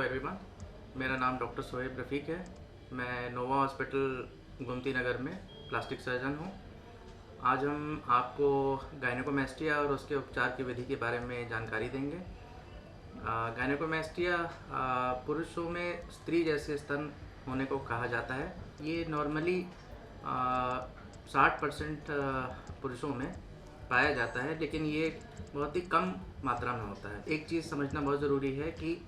Hello everyone, मेरा नाम doctor Sohaib रफ़ीक है। मैं नोवा हॉस्पिटल गोमती नगर में प्लास्टिक सर्जन हूँ। आज हम आपको गायनेकोमेस्टिया और उसके उपचार की विधि के बारे में जानकारी देंगे। गायनेकोमेस्टिया पुरुषों में स्त्री जैसे स्तन होने को कहा जाता है। ये नॉर्मली 60% पुरुषों में पाया जाता है, लेकिन ये बहुत ही कम मात्रा में होता है। एक चीज़ समझना बहुत ज़रूरी है कि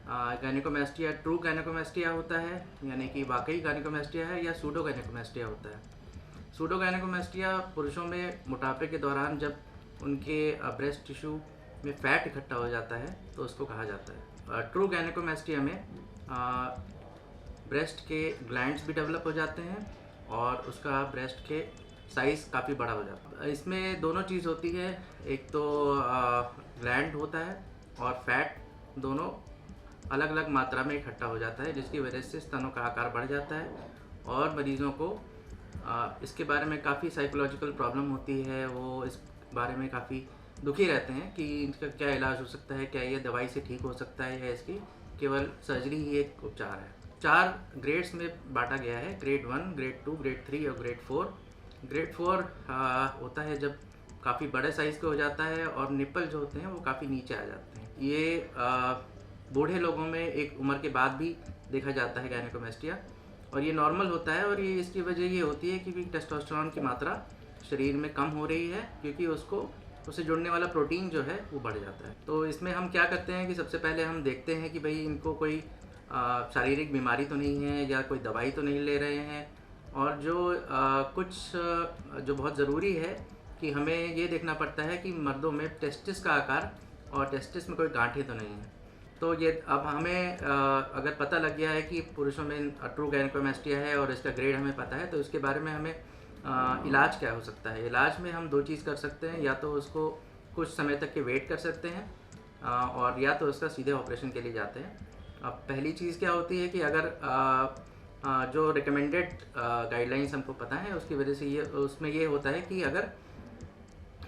गायनेकोमेस्टिया ट्रू गायनेकोमेस्टिया होता है, यानी कि वाकई गायनेकोमेस्टिया है, या सूडो गायनेकोमेस्टिया होता है। सूडो गायनेकोमेस्टिया पुरुषों में मोटापे के दौरान जब उनके ब्रेस्ट टिश्यू में फैट इकट्ठा हो जाता है तो उसको कहा जाता है। ट्रू गायनेकोमेस्टिया में ब्रेस्ट के ग्लैंड्स भी डेवलप हो जाते हैं और उसका ब्रेस्ट के साइज़ काफ़ी बड़ा हो जाता है। इसमें दोनों चीज़ होती है, एक तो ग्लैंड होता है और फैट दोनों अलग अलग मात्रा में इकट्ठा हो जाता है, जिसकी वजह से स्तनों का आकार बढ़ जाता है और मरीज़ों को इसके बारे में काफ़ी साइकोलॉजिकल प्रॉब्लम होती है। वो इस बारे में काफ़ी दुखी रहते हैं कि इनका क्या इलाज हो सकता है, क्या ये दवाई से ठीक हो सकता है या इसकी केवल सर्जरी ही एक उपचार है। 4 ग्रेड्स में बांटा गया है, ग्रेड 1, ग्रेड 2, ग्रेड 3 और ग्रेड 4। ग्रेड 4 होता है जब काफ़ी बड़े साइज़ का हो जाता है और निप्पल जो होते हैं वो काफ़ी नीचे आ जाते हैं। ये बूढ़े लोगों में एक उम्र के बाद भी देखा जाता है गायनेकोमेस्टिया, और ये नॉर्मल होता है। और ये इसकी वजह ये होती है कि टेस्टोस्टेरोन की मात्रा शरीर में कम हो रही है, क्योंकि उससे जुड़ने वाला प्रोटीन जो है वो बढ़ जाता है। तो इसमें हम क्या करते हैं कि सबसे पहले हम देखते हैं कि भाई इनको कोई शारीरिक बीमारी तो नहीं है या कोई दवाई तो नहीं ले रहे हैं। और जो बहुत ज़रूरी है कि हमें ये देखना पड़ता है कि मर्दों में टेस्टिस का आकार और टेस्टिस में कोई गांठें तो नहीं है। तो ये अब हमें अगर पता लग गया है कि पुरुषों में ट्रू गायनेकोमेस्टिया है और इसका ग्रेड हमें पता है, तो इसके बारे में हमें इलाज क्या हो सकता है। इलाज में हम 2 चीज़ कर सकते हैं, या तो उसको कुछ समय तक के वेट कर सकते हैं और या तो उसका सीधे ऑपरेशन के लिए जाते हैं। अब पहली चीज़ क्या होती है कि अगर जो रिकमेंडेड गाइडलाइंस हमको पता है उसकी वजह से उसमें ये होता है कि अगर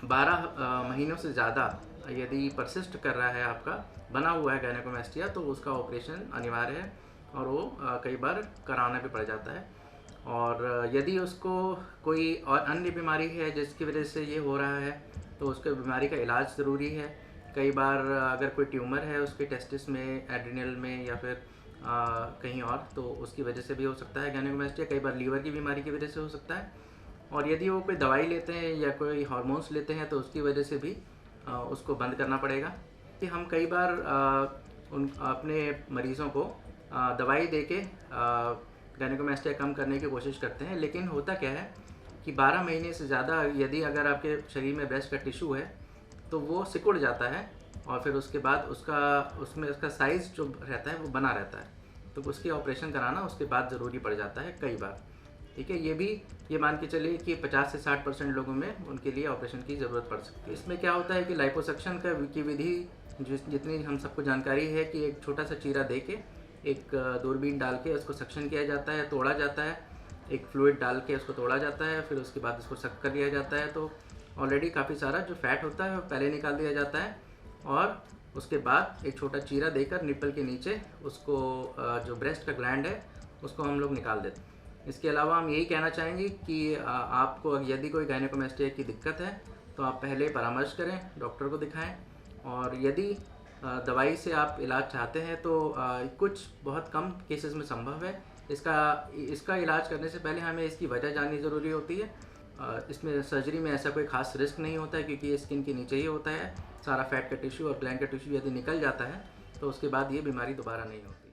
12 महीनों से ज़्यादा यदि परसिस्ट कर रहा है, आपका बना हुआ है गायनेकोमेस्टिया, तो उसका ऑपरेशन अनिवार्य है और वो कई बार कराना भी पड़ जाता है। और यदि उसको कोई और अन्य बीमारी है जिसकी वजह से ये हो रहा है, तो उसके बीमारी का इलाज ज़रूरी है। कई बार अगर कोई ट्यूमर है उसके टेस्टिस में, एड्रिनल में या फिर कहीं और, तो उसकी वजह से भी हो सकता है गायनेकोमेस्टिया। कई बार लीवर की बीमारी की वजह से हो सकता है। और यदि वो कोई दवाई लेते हैं या कोई हार्मोन्स लेते हैं तो उसकी वजह से भी उसको बंद करना पड़ेगा। कि हम कई बार अपने मरीज़ों को दवाई देके गायनेकोमेस्टिया कम करने की कोशिश करते हैं, लेकिन होता क्या है कि 12 महीने से ज़्यादा यदि अगर आपके शरीर में ब्रेस्ट का टिश्यू है तो वो सिकुड़ जाता है और फिर उसके बाद उसका साइज़ जो रहता है वो बना रहता है, तो उसकी ऑपरेशन कराना उसके बाद ज़रूरी पड़ जाता है कई बार। ठीक है, ये मान के चलिए कि 50 से 60% लोगों में उनके लिए ऑपरेशन की ज़रूरत पड़ सकती है। इसमें क्या होता है कि लाइपोसक्शन की विधि जितनी हम सबको जानकारी है कि एक छोटा सा चीरा दे के एक दूरबीन डाल के उसको सक्शन किया जाता है, तोड़ा जाता है, एक फ्लूइड डाल के उसको तोड़ा जाता है, फिर उसके बाद उसको सक कर लिया जाता है। तो ऑलरेडी काफ़ी सारा जो फैट होता है वो पहले निकाल दिया जाता है और उसके बाद एक छोटा चीरा देकर निप्पल के नीचे उसको जो ब्रेस्ट का ग्लैंड है उसको हम लोग निकाल देते हैं। इसके अलावा हम यही कहना चाहेंगे कि आपको यदि कोई गायनेकोमेस्टिया की दिक्कत है तो आप पहले परामर्श करें, डॉक्टर को दिखाएं। और यदि दवाई से आप इलाज चाहते हैं तो कुछ बहुत कम केसेस में संभव है। इसका इलाज करने से पहले हमें इसकी वजह जाननी ज़रूरी होती है। इसमें सर्जरी में ऐसा कोई खास रिस्क नहीं होता है, क्योंकि ये स्किन के नीचे ही होता है। सारा फैट का टिश्यू और ग्लैंड का टिश्यू यदि निकल जाता है तो उसके बाद ये बीमारी दोबारा नहीं होती।